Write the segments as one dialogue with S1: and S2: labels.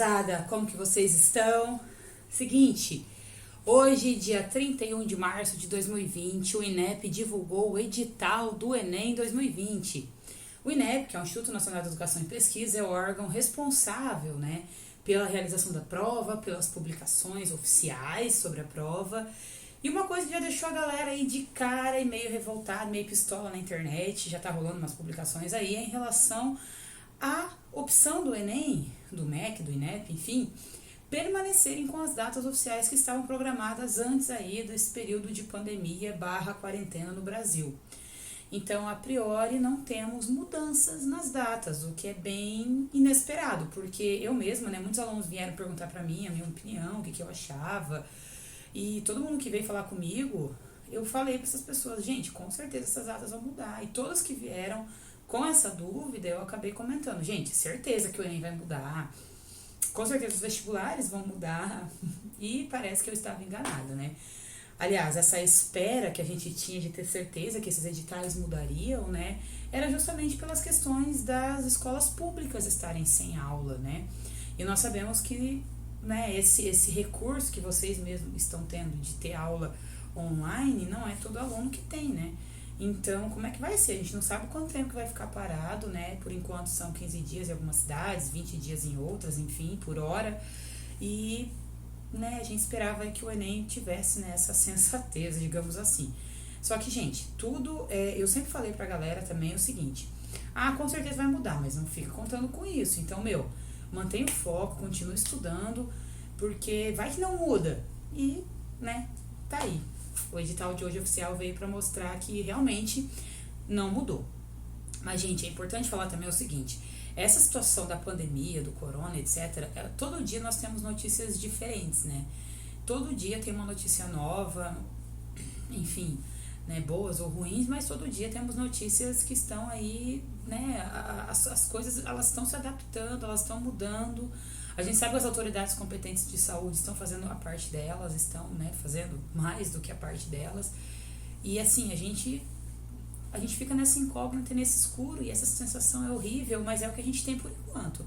S1: gurizada, como que vocês estão? Seguinte, hoje, dia 31 de março de 2020, o INEP divulgou o edital do Enem 2020. O INEP, que é o Instituto Nacional de Educação e Pesquisa, é o órgão responsável, pela realização da prova, pelas publicações oficiais sobre a prova. E uma coisa que já deixou a galera aí de cara e meio revoltada, meio pistola na internet, já tá rolando umas publicações aí, é em relação à opção do Enem, do MEC, do INEP, enfim, permanecerem com as datas oficiais que estavam programadas antes aí desse período de pandemia / quarentena no Brasil. Então, a priori, não temos mudanças nas datas, o que é bem inesperado, porque eu mesma, muitos alunos vieram perguntar pra mim a minha opinião, o que eu achava, e todo mundo que veio falar comigo, eu falei pra essas pessoas, gente, com certeza essas datas vão mudar, e todas que vieram com essa dúvida, eu acabei comentando, gente, certeza que o Enem vai mudar, com certeza os vestibulares vão mudar, e parece que eu estava enganada, Aliás, essa espera que a gente tinha de ter certeza que esses editais mudariam, era justamente pelas questões das escolas públicas estarem sem aula, E nós sabemos que, esse recurso que vocês mesmos estão tendo de ter aula online, não é todo aluno que tem, Então, como é que vai ser? A gente não sabe quanto tempo que vai ficar parado, Por enquanto são 15 dias em algumas cidades, 20 dias em outras, enfim, por hora. E a gente esperava que o Enem tivesse essa sensatez, digamos assim. Só que, gente, tudo, eu sempre falei pra galera também o seguinte, com certeza vai mudar, mas não fica contando com isso. Então, mantenha o foco, continue estudando, porque vai que não muda. E, tá aí. O edital de hoje oficial veio pra mostrar que realmente não mudou. Mas, gente, é importante falar também o seguinte, essa situação da pandemia, do corona, etc., todo dia nós temos notícias diferentes, Todo dia tem uma notícia nova, enfim, boas ou ruins, mas todo dia temos notícias que estão aí, as coisas, elas estão se adaptando, elas estão mudando. A gente sabe que as autoridades competentes de saúde estão fazendo a parte delas, estão, fazendo mais do que a parte delas. E assim, a gente fica nessa incógnita, nesse escuro, e essa sensação é horrível, mas é o que a gente tem por enquanto.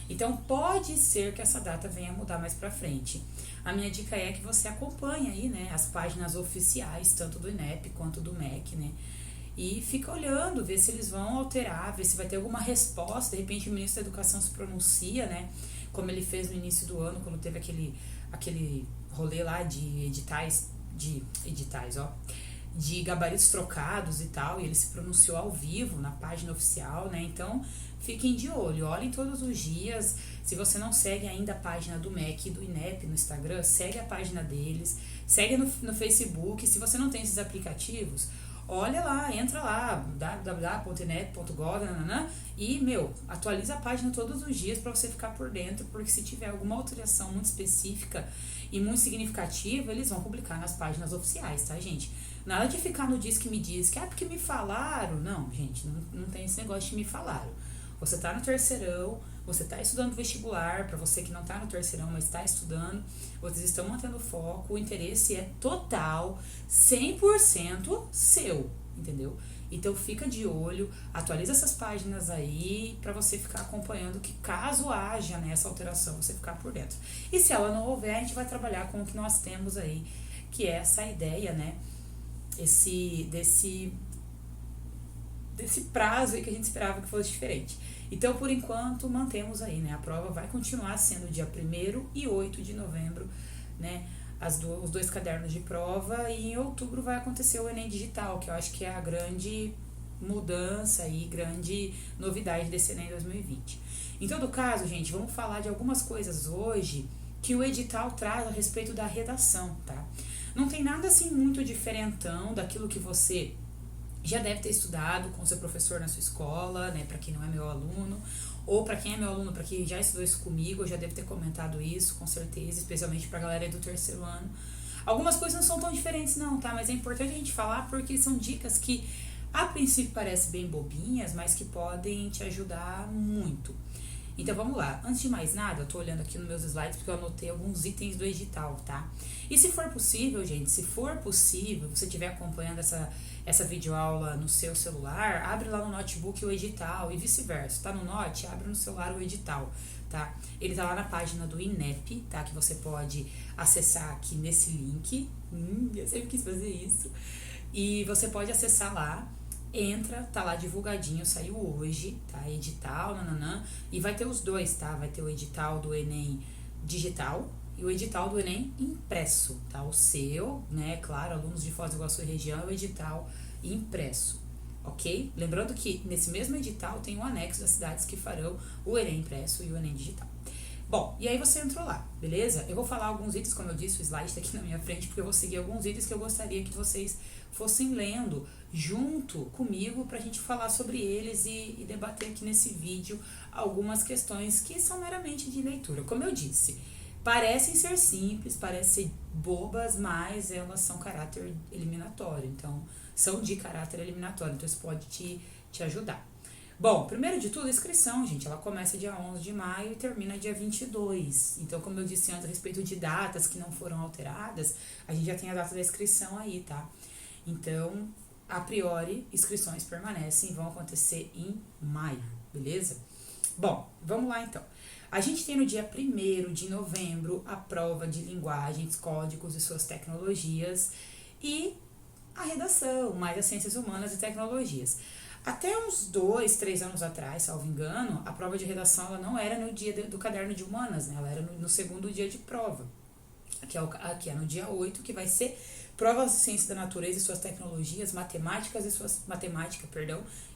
S1: Então, pode ser que essa data venha a mudar mais pra frente. A minha dica é que você acompanhe aí, as páginas oficiais, tanto do INEP quanto do MEC, E fica olhando, ver se eles vão alterar, ver se vai ter alguma resposta. De repente, o ministro da Educação se pronuncia, Como ele fez no início do ano, quando teve aquele rolê lá de editais, de gabaritos trocados e tal, e ele se pronunciou ao vivo na página oficial, Então, fiquem de olho, olhem todos os dias. Se você não segue ainda a página do MEC e do INEP no Instagram, segue a página deles, segue no Facebook. Se você não tem esses aplicativos, olha lá, entra lá, www.inep.gov, e, atualiza a página todos os dias para você ficar por dentro, porque se tiver alguma alteração muito específica e muito significativa, eles vão publicar nas páginas oficiais, tá, gente? Nada de ficar no diz que me diz, que porque me falaram. Não, gente, não tem esse negócio de me falaram. Você tá no terceirão, você tá estudando vestibular, para você que não tá no terceirão, mas tá estudando, vocês estão mantendo foco, o interesse é total, 100% seu, entendeu? Então fica de olho, atualiza essas páginas aí, para você ficar acompanhando, que caso haja essa alteração, você ficar por dentro. E se ela não houver, a gente vai trabalhar com o que nós temos aí, que é essa ideia, desse prazo aí que a gente esperava que fosse diferente. Então, por enquanto, mantemos aí, A prova vai continuar sendo dia 1º e 8 de novembro, os dois cadernos de prova, e em outubro vai acontecer o Enem Digital, que eu acho que é a grande mudança e grande novidade desse Enem 2020. Em todo caso, gente, vamos falar de algumas coisas hoje que o edital traz a respeito da redação, tá? Não tem nada assim muito diferentão daquilo que você já deve ter estudado com seu professor na sua escola, para quem não é meu aluno, ou para quem é meu aluno, para quem já estudou isso comigo, eu já devo ter comentado isso, com certeza, especialmente pra galera aí do terceiro ano. Algumas coisas não são tão diferentes não, tá? Mas é importante a gente falar porque são dicas que a princípio parecem bem bobinhas, mas que podem te ajudar muito. Então vamos lá, antes de mais nada, eu tô olhando aqui nos meus slides porque eu anotei alguns itens do edital, tá? E se for possível, gente, se você estiver acompanhando essa videoaula no seu celular, abre lá no notebook o edital e vice-versa, tá no note, abre no celular o edital, tá? Ele tá lá na página do INEP, tá? Que você pode acessar aqui nesse link. Eu sempre quis fazer isso. E você pode acessar lá, entra, tá lá divulgadinho, saiu hoje, tá? Edital, nananã. E vai ter os dois, tá? Vai ter o edital do Enem digital e o edital do Enem impresso, tá? O seu, né? Claro, alunos de Foz do Iguaçu e região, o edital impresso. Ok? Lembrando que nesse mesmo edital tem um anexo das cidades que farão o Enem impresso e o Enem digital. Bom, e aí você entrou lá, beleza? Eu vou falar alguns itens, como eu disse, o slide tá aqui na minha frente, porque eu vou seguir alguns itens que eu gostaria que vocês fossem lendo junto comigo pra gente falar sobre eles e debater aqui nesse vídeo algumas questões que são meramente de leitura. Como eu disse, parecem ser simples, parecem ser bobas, mas elas são caráter eliminatório, então são de caráter eliminatório, então isso pode te ajudar. Bom, primeiro de tudo, a inscrição, gente, ela começa dia 11 de maio e termina dia 22. Então, como eu disse antes, a respeito de datas que não foram alteradas, a gente já tem a data da inscrição aí, tá? Então, a priori, inscrições permanecem e vão acontecer em maio, beleza? Bom, vamos lá então. A gente tem no dia 1º de novembro a prova de linguagens, códigos e suas tecnologias e a redação, mais as ciências humanas e tecnologias. Até uns 2, 3 anos atrás, salvo engano, a prova de redação ela não era no dia do caderno de humanas, né? Ela era no segundo dia de prova, que é no dia 8, que vai ser provas de ciência da natureza e suas tecnologias, matemática,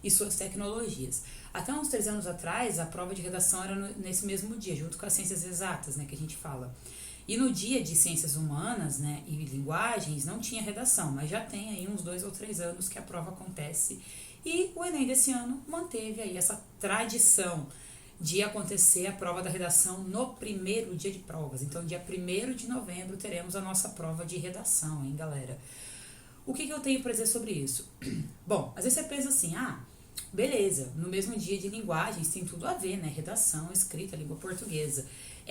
S1: e suas tecnologias. Até uns 3 anos atrás, a prova de redação era nesse mesmo dia, junto com as ciências exatas, né, que a gente fala. E no dia de ciências humanas, né, e linguagens, não tinha redação, mas já tem aí uns 2 ou 3 anos que a prova acontece. E o Enem desse ano manteve aí essa tradição de acontecer a prova da redação no primeiro dia de provas. Então, dia 1º de novembro, teremos a nossa prova de redação, hein, galera? O que eu tenho para dizer sobre isso? Bom, às vezes você pensa assim, beleza, no mesmo dia de linguagens tem tudo a ver, né? Redação, escrita, língua portuguesa.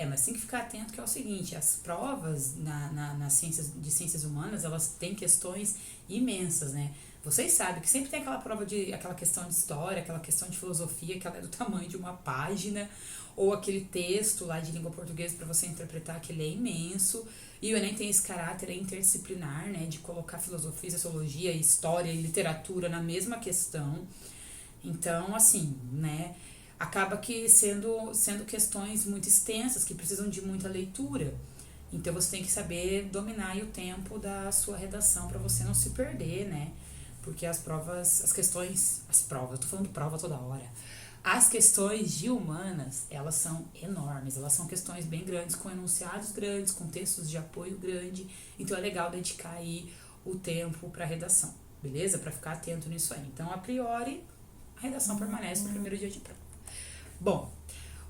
S1: Mas tem que ficar atento que é o seguinte, as provas nas ciências humanas, elas têm questões imensas, né? Vocês sabem que sempre tem aquela questão de história, aquela questão de filosofia, que ela é do tamanho de uma página, ou aquele texto lá de língua portuguesa para você interpretar, que ele é imenso. E o Enem tem esse caráter interdisciplinar, né, de colocar filosofia, sociologia, história e literatura na mesma questão. Então, assim, né, acaba que sendo questões muito extensas, que precisam de muita leitura. Então, você tem que saber dominar aí o tempo da sua redação para você não se perder, né? Porque eu tô falando prova toda hora. As questões de humanas, elas são enormes, elas são questões bem grandes, com enunciados grandes, com textos de apoio grande, então é legal dedicar aí o tempo para redação, beleza? Para ficar atento nisso aí. Então, a priori, a redação permanece no primeiro dia de prova. Bom,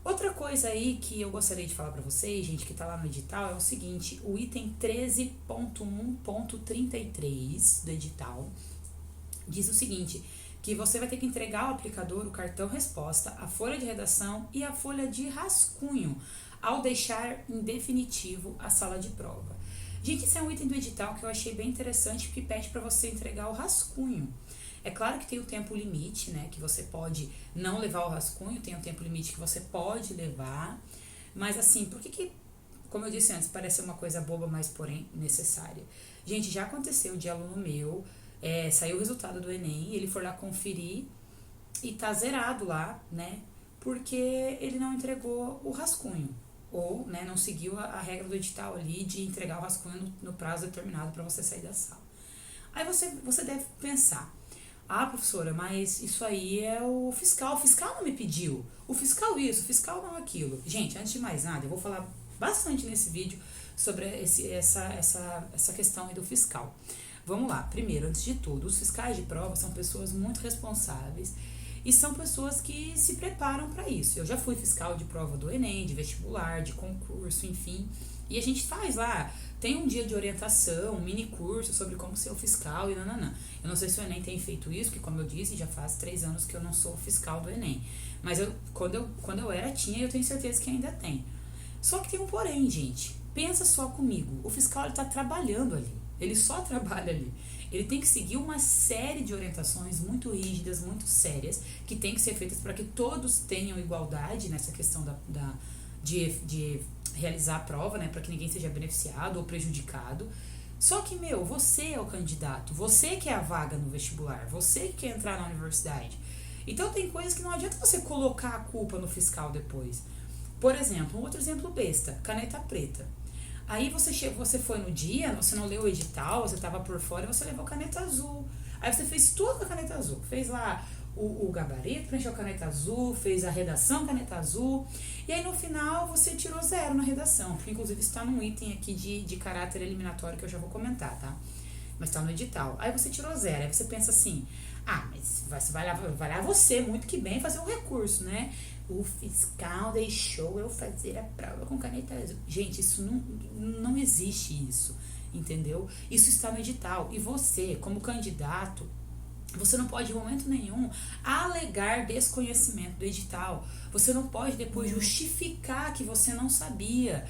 S1: outra coisa aí que eu gostaria de falar para vocês, gente, que tá lá no edital, é o seguinte, o item 13.1.33 do edital diz o seguinte, que você vai ter que entregar ao aplicador o cartão resposta, a folha de redação e a folha de rascunho, ao deixar em definitivo a sala de prova. Gente, esse é um item do edital que eu achei bem interessante, porque pede para você entregar o rascunho. É claro que tem o tempo limite, né, que você pode não levar o rascunho, tem o tempo limite que você pode levar, mas assim, por que, como eu disse antes, parece uma coisa boba, mas porém necessária. Gente, já aconteceu de aluno meu, saiu o resultado do Enem, ele foi lá conferir e tá zerado lá, né, porque ele não entregou o rascunho, ou, né, não seguiu a regra do edital ali de entregar o rascunho no prazo determinado para você sair da sala. Aí você deve pensar, professora, mas isso aí é o fiscal não me pediu, o fiscal isso, o fiscal não aquilo. Gente, antes de mais nada, eu vou falar bastante nesse vídeo sobre essa questão aí do fiscal. Vamos lá, primeiro, antes de tudo, os fiscais de prova são pessoas muito responsáveis e são pessoas que se preparam para isso. Eu já fui fiscal de prova do Enem, de vestibular, de concurso, enfim, e a gente faz lá, tem um dia de orientação, um mini curso sobre como ser o fiscal e nananã. Eu não sei se o Enem tem feito isso, porque como eu disse, já faz 3 anos que eu não sou fiscal do Enem, mas quando eu era, tinha, e eu tenho certeza que ainda tem. Só que tem um porém, gente, pensa só comigo, o fiscal está trabalhando ali. Ele só trabalha ali. Ele tem que seguir uma série de orientações muito rígidas, muito sérias, que tem que ser feitas para que todos tenham igualdade nessa questão de realizar a prova, né, para que ninguém seja beneficiado ou prejudicado. Só que, você é o candidato, você que é a vaga no vestibular, você que quer entrar na universidade. Então tem coisas que não adianta você colocar a culpa no fiscal depois. Por exemplo, um outro exemplo besta, caneta preta. Aí você foi no dia, você não leu o edital, você estava por fora e você levou caneta azul. Aí você fez tudo com a caneta azul. Fez lá o gabarito, preencheu a caneta azul, fez a redação caneta azul. E aí no final você tirou 0 na redação. Porque inclusive está num item aqui de caráter eliminatório que eu já vou comentar, tá? Mas está no edital. Aí você tirou 0. Aí você pensa assim, mas vai lá você, muito que bem, fazer um recurso, né? O fiscal deixou eu fazer a prova com caneta azul. Gente, isso não existe isso, entendeu? Isso está no edital. E você, como candidato, você não pode, em momento nenhum, alegar desconhecimento do edital. Você não pode depois justificar que você não sabia.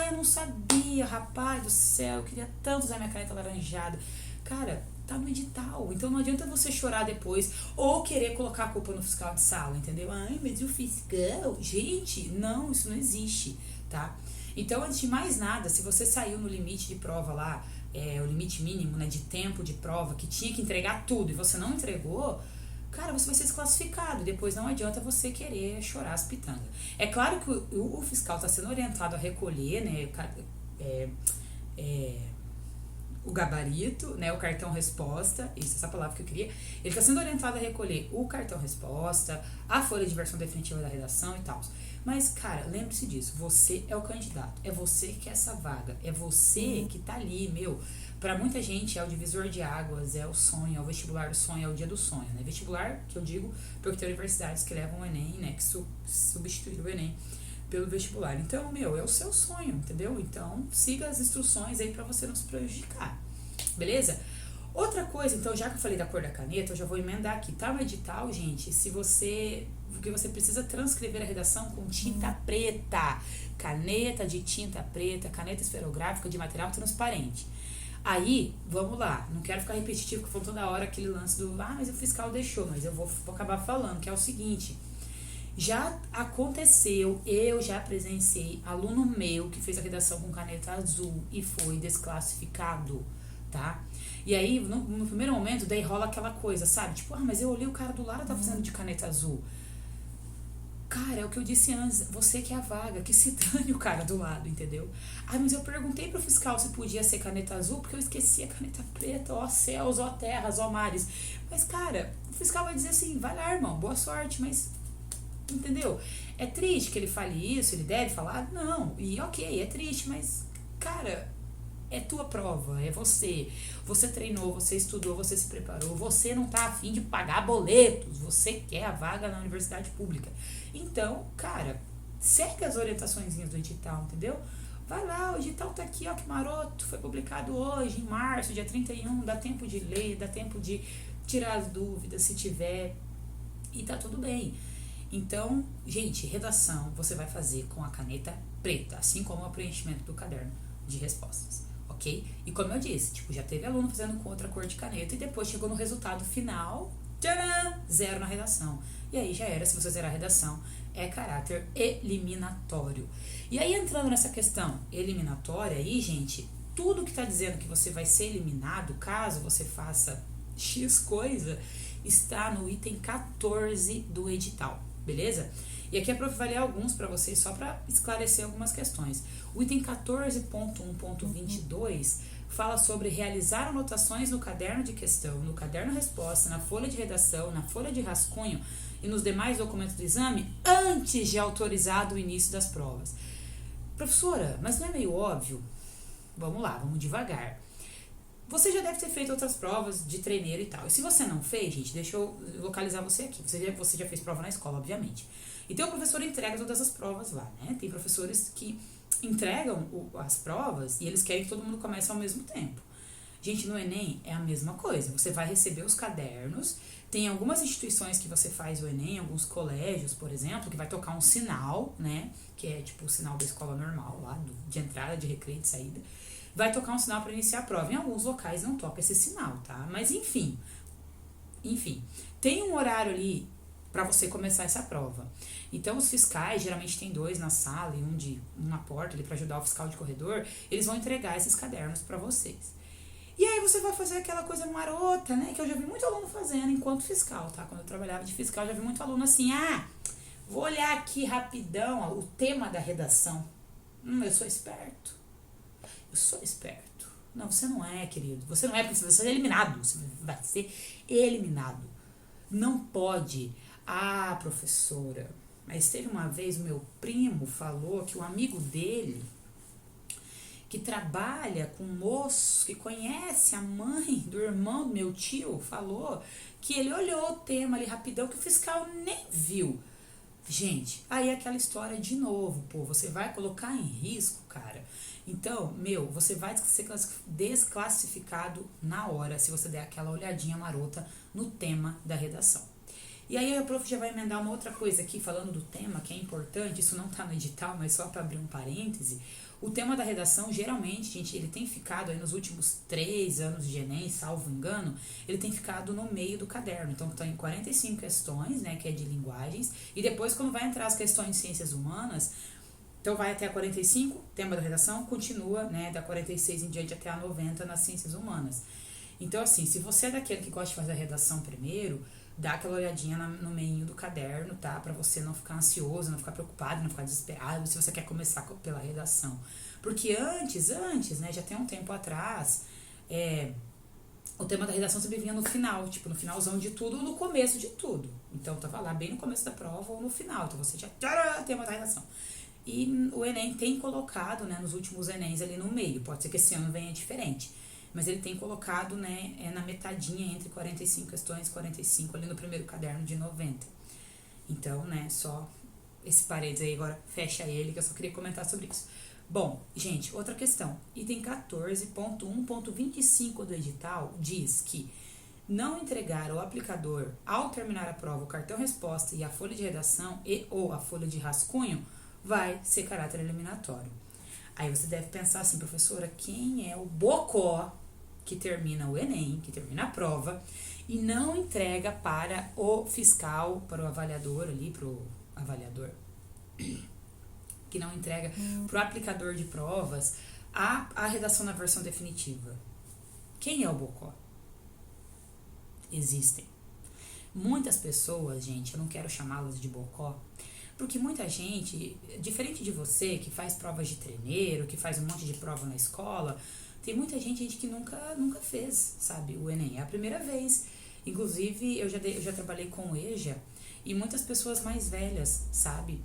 S1: Eu não sabia, rapaz do céu, eu queria tanto usar minha caneta alaranjada. Cara, tá no edital. Então não adianta você chorar depois ou querer colocar a culpa no fiscal de sala, entendeu? Mas o fiscal... Gente, não, isso não existe, tá? Então, antes de mais nada, se você saiu no limite de prova lá, o limite mínimo, né, de tempo de prova, que tinha que entregar tudo e você não entregou, cara, você vai ser desclassificado. Depois não adianta você querer chorar as pitangas. É claro que o fiscal está sendo orientado a recolher, né, o gabarito, né, o cartão resposta, isso é essa palavra que eu queria. Ele está sendo orientado a recolher o cartão resposta, a folha de versão definitiva da redação e tal. Mas, cara, lembre-se disso, você é o candidato, é você que quer essa vaga, é você que tá ali, pra muita gente é o divisor de águas, é o sonho, é o vestibular do sonho, é o dia do sonho, né? Vestibular, que eu digo, porque tem universidades que levam o Enem, né, que substituíram o Enem pelo vestibular. Então, é o seu sonho, entendeu? Então, siga as instruções aí pra você não se prejudicar, beleza? Outra coisa, então, já que eu falei da cor da caneta, eu já vou emendar aqui. Tá no edital, gente, porque você precisa transcrever a redação com tinta preta, caneta de tinta preta, caneta esferográfica de material transparente. Aí, vamos lá, não quero ficar repetitivo, porque foi toda hora aquele lance do, mas o fiscal deixou, mas eu vou acabar falando, que é o seguinte... Já aconteceu, eu já presenciei aluno meu que fez a redação com caneta azul e foi desclassificado, tá? E aí, no primeiro momento, daí rola aquela coisa, sabe? Tipo, mas eu olhei o cara do lado tá fazendo de caneta azul. Cara, é o que eu disse antes, você que é a vaga, que se dane o cara do lado, entendeu? Mas eu perguntei pro fiscal se podia ser caneta azul, porque eu esqueci a caneta preta, ó céus, ó terras, ó mares. Mas, cara, o fiscal vai dizer assim, vai lá, irmão, boa sorte, mas... Entendeu? É triste que ele fale isso, ele deve falar? Não, e ok, é triste, mas, cara, é tua prova, é você. Você treinou, você estudou, você se preparou, você não tá afim de pagar boletos, você quer a vaga na universidade pública. Então, cara, segue as orientações do edital, entendeu? Vai lá, o edital tá aqui, ó, que maroto, foi publicado hoje, em março, dia 31, dá tempo de ler, dá tempo de tirar as dúvidas, se tiver, e tá tudo bem. Então, gente, redação você vai fazer com a caneta preta, assim como o preenchimento do caderno de respostas, ok? E como eu disse, já teve aluno fazendo com outra cor de caneta e depois chegou no resultado final, tcharam, 0 na redação. E aí já era, se você zerar a redação, é caráter eliminatório. E aí, entrando nessa questão eliminatória aí, gente, tudo que tá dizendo que você vai ser eliminado, caso você faça X coisa, está no item 14 do edital. Beleza? E aqui a prof vai ler alguns para vocês, só para esclarecer algumas questões. O item 14.1.22 fala sobre realizar anotações no caderno de questão, no caderno resposta, na folha de redação, na folha de rascunho e nos demais documentos do exame antes de autorizado o início das provas. Professora, mas não é meio óbvio? Vamos lá, vamos devagar. Você já deve ter feito outras provas de treineiro e tal. E se você não fez, gente, deixa eu localizar você aqui. Você já fez prova na escola, obviamente. Então, o professor entrega todas as provas lá, né? Tem professores que entregam as provas e eles querem que todo mundo comece ao mesmo tempo. Gente, no Enem é a mesma coisa. Você vai receber os cadernos. Tem algumas instituições que você faz o Enem, alguns colégios, por exemplo, que vai tocar um sinal, né? Que é tipo o sinal da escola normal lá, de entrada, de recreio, de saída. Vai tocar um sinal para iniciar a prova. Em alguns locais não toca esse sinal, tá? Mas enfim, tem um horário ali para você começar essa prova. Então, os fiscais, geralmente tem 2 na sala e um na porta ali para ajudar o fiscal de corredor, eles vão entregar esses cadernos para vocês. E aí você vai fazer aquela coisa marota, né, que eu já vi muito aluno fazendo enquanto fiscal, tá? Quando eu trabalhava de fiscal, já vi muito aluno assim, vou olhar aqui rapidão ó, o tema da redação. Eu sou esperto. Eu sou esperto. Não, você não é, querido. Você não é, porque você vai ser eliminado. Você vai ser eliminado. Não pode. Professora, mas teve uma vez o meu primo falou que o amigo dele, que trabalha com um moço, que conhece a mãe do irmão do meu tio, falou que ele olhou o tema ali rapidão, que o fiscal nem viu. Gente, aí é aquela história de novo, pô, você vai colocar em risco, cara. Então, você vai ser desclassificado na hora, se você der aquela olhadinha marota no tema da redação. E aí a prof já vai emendar uma outra coisa aqui, falando do tema, que é importante, isso não tá no edital, mas só para abrir um parêntese. O tema da redação, geralmente, gente, ele tem ficado aí nos últimos 3 anos de Enem, salvo engano, ele tem ficado no meio do caderno. Então, tem 45 questões, né, que é de linguagens, e depois, quando vai entrar as questões de ciências humanas, então vai até a 45, tema da redação, continua, né, da 46 em diante até a 90 nas ciências humanas. Então, assim, se você é daquele que gosta de fazer a redação primeiro, dá aquela olhadinha no meio do caderno, tá? Pra você não ficar ansioso, não ficar preocupado, não ficar desesperado, se você quer começar pela redação. Porque antes, né, já tem um tempo atrás, o tema da redação sempre vinha no final, tipo, no finalzão de tudo ou no começo de tudo. Então, tava lá bem no começo da prova ou no final, então você já tema da redação. E o Enem tem colocado, né, nos últimos Enems ali no meio, pode ser que esse ano venha diferente. Mas ele tem colocado, né, na metadinha entre 45 questões e 45 ali no primeiro caderno de 90. Então, né, só esse parênteses aí, agora fecha ele, que eu só queria comentar sobre isso. Bom, gente, outra questão. Item 14.1.25 do edital diz que não entregar ao aplicador, ao terminar a prova, o cartão resposta e a folha de redação ou a folha de rascunho vai ser caráter eliminatório. Aí você deve pensar assim, professora, quem é o bocó que termina o Enem, que termina a prova, e não entrega para o fiscal, para o avaliador ali, para o avaliador, que não entrega para o aplicador de provas a redação na versão definitiva? Quem é o bocó? Existem. Muitas pessoas, gente, eu não quero chamá-las de bocó, porque muita gente, diferente de você, que faz provas de treineiro, que faz um monte de prova na escola, tem muita gente que nunca fez, sabe, o Enem. É a primeira vez. Inclusive, eu já trabalhei com o EJA e muitas pessoas mais velhas, sabe,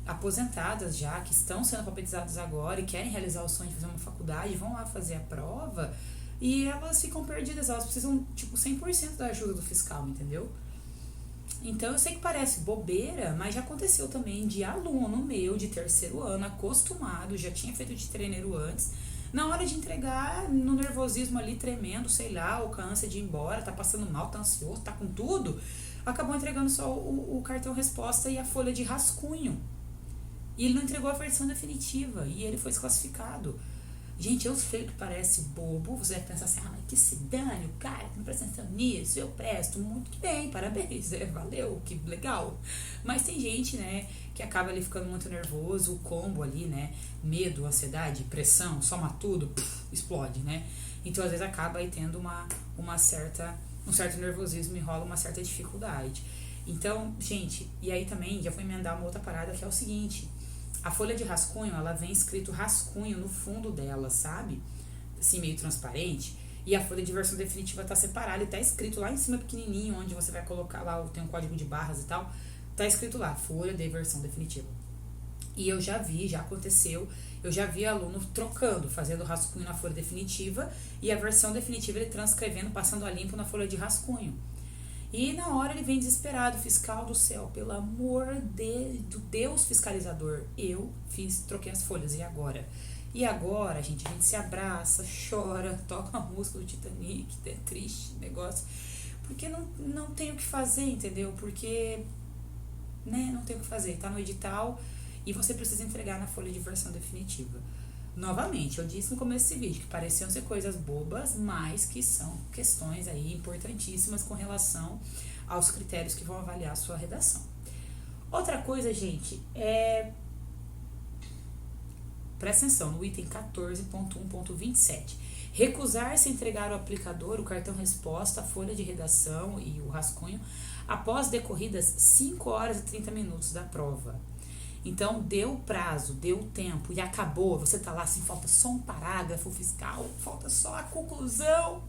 S1: aposentadas já, que estão sendo alfabetizadas agora e querem realizar o sonho de fazer uma faculdade, vão lá fazer a prova e elas ficam perdidas, elas precisam, tipo, 100% da ajuda do fiscal, entendeu? Então, eu sei que parece bobeira, mas já aconteceu também de aluno meu de 3º ano, acostumado, já tinha feito de treineiro antes, na hora de entregar, no nervosismo ali, tremendo, sei lá, o câncer de ir embora, tá passando mal, tá ansioso, tá com tudo, acabou entregando só o cartão resposta e a folha de rascunho. E ele não entregou a versão definitiva, e ele foi desclassificado. Gente, eu sei que parece bobo, você deve pensar assim, mas que se dane, o cara tá prestando atenção nisso, eu presto, muito que bem, parabéns, valeu, que legal. Mas tem gente, né, que acaba ali ficando muito nervoso, o combo ali, né, medo, ansiedade, pressão, soma tudo, explode, né. Então, às vezes, acaba aí tendo um certo nervosismo e rola uma certa dificuldade. Então, gente, e aí também já vou emendar uma outra parada que é o seguinte: a folha de rascunho, ela vem escrito rascunho no fundo dela, sabe? Assim, meio transparente. E a folha de versão definitiva tá separada e tá escrito lá em cima pequenininho, onde você vai colocar lá, tem um código de barras e tal. Tá escrito lá, folha de versão definitiva. E eu já aconteceu, eu já vi aluno trocando, fazendo rascunho na folha definitiva e a versão definitiva ele transcrevendo, passando a limpo na folha de rascunho. E na hora ele vem desesperado, fiscal do céu, pelo amor do Deus fiscalizador, troquei as folhas, e agora? E agora, gente, a gente se abraça, chora, toca a música do Titanic, é triste o negócio, porque não tem o que fazer, entendeu? Porque, né, não tem o que fazer, tá no edital e você precisa entregar na folha de versão definitiva. Novamente, eu disse no começo desse vídeo que pareciam ser coisas bobas, mas que são questões aí importantíssimas com relação aos critérios que vão avaliar a sua redação. Outra coisa, gente, presta atenção no item 14.1.27. Recusar-se a entregar ao aplicador o cartão resposta, a folha de redação e o rascunho após decorridas 5 horas e 30 minutos da prova. Então, deu prazo, deu tempo e acabou. Você tá lá assim, falta só um parágrafo fiscal, falta só a conclusão.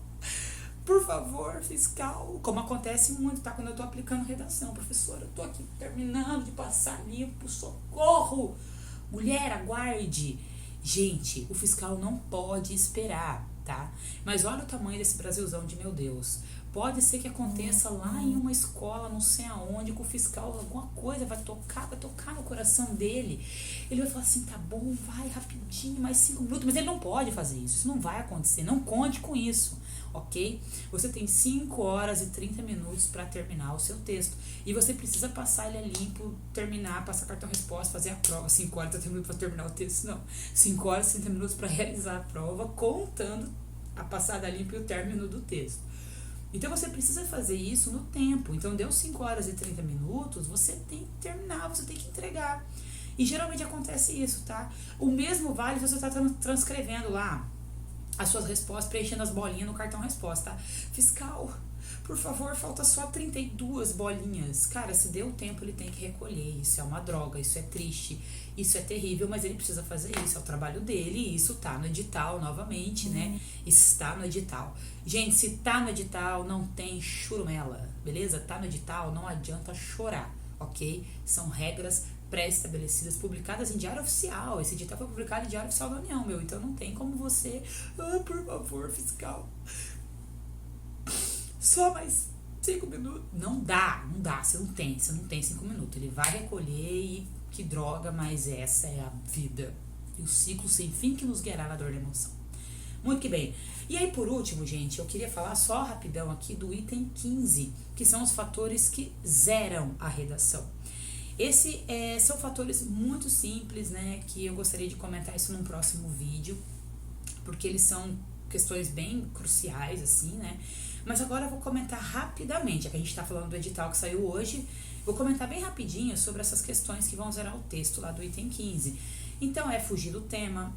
S1: Por favor, fiscal. Como acontece muito, tá? Quando eu tô aplicando redação. Professora, eu tô aqui terminando de passar limpo, socorro. Mulher, aguarde. Gente, o fiscal não pode esperar, tá? Mas olha o tamanho desse Brasilzão de meu Deus. Pode ser que aconteça lá em uma escola, não sei aonde, com o fiscal, alguma coisa vai tocar no coração dele. Ele vai falar assim, tá bom, vai rapidinho, mais 5 minutos. Mas ele não pode fazer isso não vai acontecer, não conte com isso, ok? Você tem 5 horas e 30 minutos para terminar o seu texto. E você precisa passar ele a limpo, terminar, passar cartão resposta, fazer a prova. 5 horas e 30 minutos para terminar o texto, não. 5 horas e 30 minutos para realizar a prova, contando a passada a limpo e o término do texto. Então, você precisa fazer isso no tempo. Então, deu 5 horas e 30 minutos, você tem que terminar, você tem que entregar. E geralmente acontece isso, tá? O mesmo vale se você está transcrevendo lá as suas respostas, preenchendo as bolinhas no cartão resposta, tá? Fiscal, por favor, falta só 32 bolinhas. Cara, se deu tempo, ele tem que recolher. Isso é uma droga, isso é triste, isso é terrível, mas ele precisa fazer isso, é o trabalho dele, e isso tá no edital, novamente, né? Está no edital. Gente, se tá no edital, não tem churumela, beleza? Tá no edital, não adianta chorar, ok? São regras pré-estabelecidas, publicadas em Diário Oficial. Esse edital foi publicado em Diário Oficial da União, meu. Então não tem como você, por favor, fiscal, só mais 5 minutos. Não dá, você não tem 5 minutos. Ele vai recolher e que droga, mas essa é a vida. E o ciclo sem fim que nos guiará na dor da emoção. Muito que bem. E aí, por último, gente, eu queria falar só rapidão aqui do item 15, que são os fatores que zeram a redação. São fatores muito simples, né, que eu gostaria de comentar isso num próximo vídeo, porque eles são questões bem cruciais, assim, né. Mas agora eu vou comentar rapidamente, já que a gente tá falando do edital que saiu hoje, vou comentar bem rapidinho sobre essas questões que vão zerar o texto lá do item 15. Então, é fugir do tema,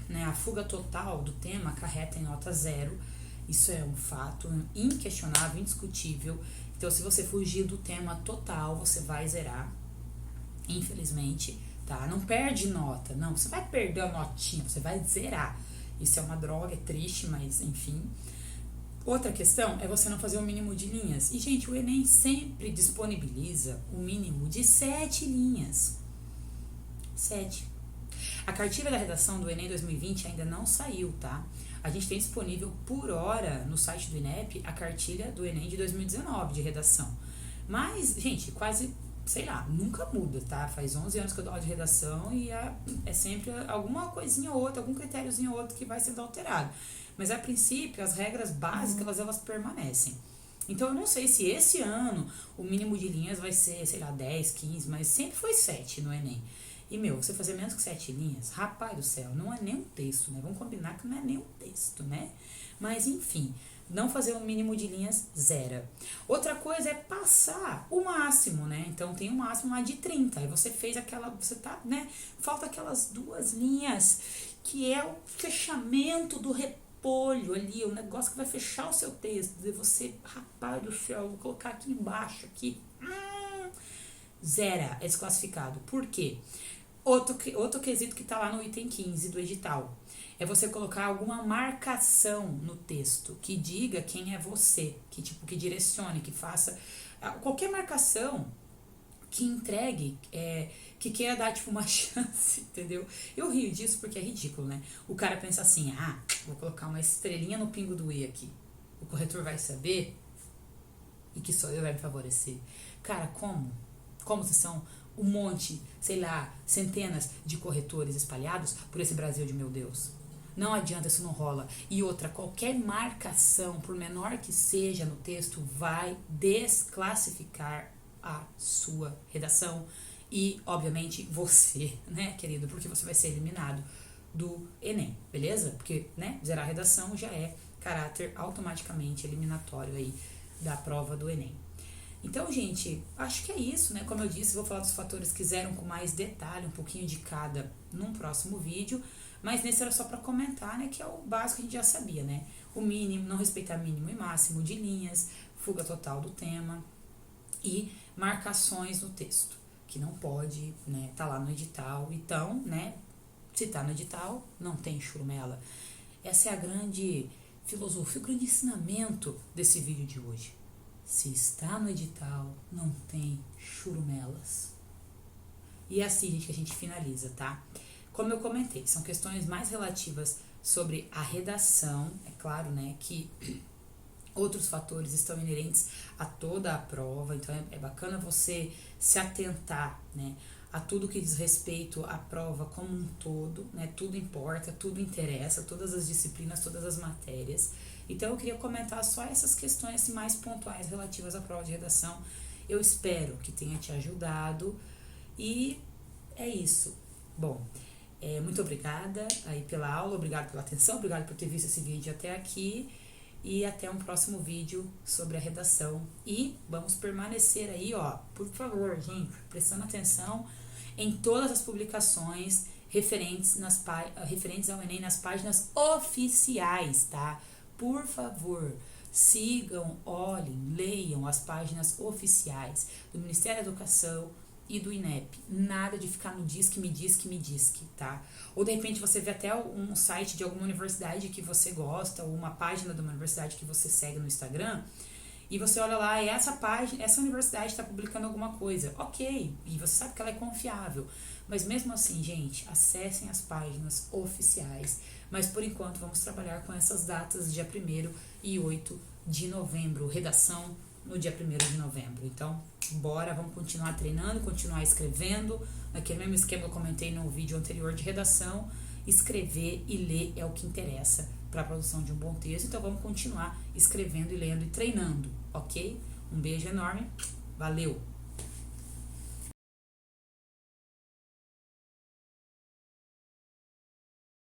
S1: né, a fuga total do tema acarreta em nota 0, isso é um fato inquestionável, indiscutível. Então, se você fugir do tema total, você vai zerar, infelizmente, tá? Não perde nota, não, você vai perder a notinha, você vai zerar. Isso é uma droga, é triste, mas enfim. Outra questão é você não fazer o mínimo de linhas. E, gente, o Enem sempre disponibiliza o mínimo de 7 linhas. 7. A cartilha da redação do Enem 2020 ainda não saiu, tá? A gente tem disponível por hora no site do INEP a cartilha do Enem de 2019 de redação. Mas, gente, quase, sei lá, nunca muda, tá? Faz 11 anos que eu dou aula de redação e é sempre alguma coisinha ou outra, algum critériozinho ou outro que vai sendo alterado. Mas, a princípio, as regras básicas, elas permanecem. Então, eu não sei se esse ano o mínimo de linhas vai ser, sei lá, 10, 15, mas sempre foi 7 no Enem. E, meu, você fazer menos que 7 linhas, rapaz do céu, não é nem um texto, né? Vamos combinar que não é nem um texto, né? Mas, enfim, não fazer o mínimo de linhas, zero. Outra coisa é passar o máximo, né? Então, tem um máximo lá de 30. Aí você fez aquela, você tá, né? Falta aquelas 2 linhas, que é o fechamento do repolho ali, o negócio que vai fechar o seu texto. E você, rapaz do céu, vou colocar aqui embaixo, aqui. Zera, é desclassificado. Por quê? Outro quesito que tá lá no item 15 do edital é você colocar alguma marcação no texto que diga quem é você, que direcione, que faça qualquer marcação que entregue, que queira dar tipo uma chance, entendeu? Eu rio disso porque é ridículo, né? O cara pensa assim, vou colocar uma estrelinha no pingo do i aqui, o corretor vai saber e que só eu vai me favorecer. Cara, como vocês são um monte, sei lá, centenas de corretores espalhados por esse Brasil de meu Deus. Não adianta, isso não rola. E outra, qualquer marcação, por menor que seja no texto, vai desclassificar a sua redação e, obviamente, você, né, querido? Porque você vai ser eliminado do Enem, beleza? Porque, né, zerar a redação já é caráter automaticamente eliminatório aí da prova do Enem. Então, gente, acho que é isso, né? Como eu disse, vou falar dos fatores que quiseram com mais detalhe, um pouquinho de cada num próximo vídeo, mas nesse era só para comentar, né? Que é o básico que a gente já sabia, né? O mínimo, não respeitar mínimo e máximo de linhas, fuga total do tema e marcações no texto, que não pode, né? Tá lá no edital. Então, né? Se tá no edital, não tem churumela. Essa é a grande filosofia, o grande ensinamento desse vídeo de hoje. Se está no edital, não tem churumelas. E é assim, gente, que a gente finaliza, tá? Como eu comentei, são questões mais relativas sobre a redação. É claro, né, que outros fatores estão inerentes a toda a prova, então é bacana você se atentar, né, a tudo que diz respeito à prova como um todo, né, tudo importa, tudo interessa, todas as disciplinas, todas as matérias. Então eu queria comentar só essas questões mais pontuais relativas à prova de redação. Eu espero que tenha te ajudado e é isso. Bom, muito obrigada aí pela aula, obrigado pela atenção, obrigado por ter visto esse vídeo até aqui e até um próximo vídeo sobre a redação. E vamos permanecer aí, ó, por favor, gente, prestando atenção em todas as publicações referentes ao Enem nas páginas oficiais, tá? Por favor, sigam, olhem, leiam as páginas oficiais do Ministério da Educação e do INEP. Nada de ficar no diz que me diz que me diz que, tá? Ou de repente você vê até um site de alguma universidade que você gosta, ou uma página de uma universidade que você segue no Instagram, e você olha lá, e essa página, essa universidade está publicando alguma coisa. Ok, e você sabe que ela é confiável. Mas mesmo assim, gente, acessem as páginas oficiais. Mas por enquanto vamos trabalhar com essas datas, dia 1º e 8 de novembro. Redação no dia 1º de novembro. Então, bora, vamos continuar treinando, continuar escrevendo. Naquele mesmo esquema que eu comentei no vídeo anterior de redação, escrever e ler é o que interessa para a produção de um bom texto. Então, vamos continuar escrevendo e lendo e treinando, ok? Um beijo enorme, valeu!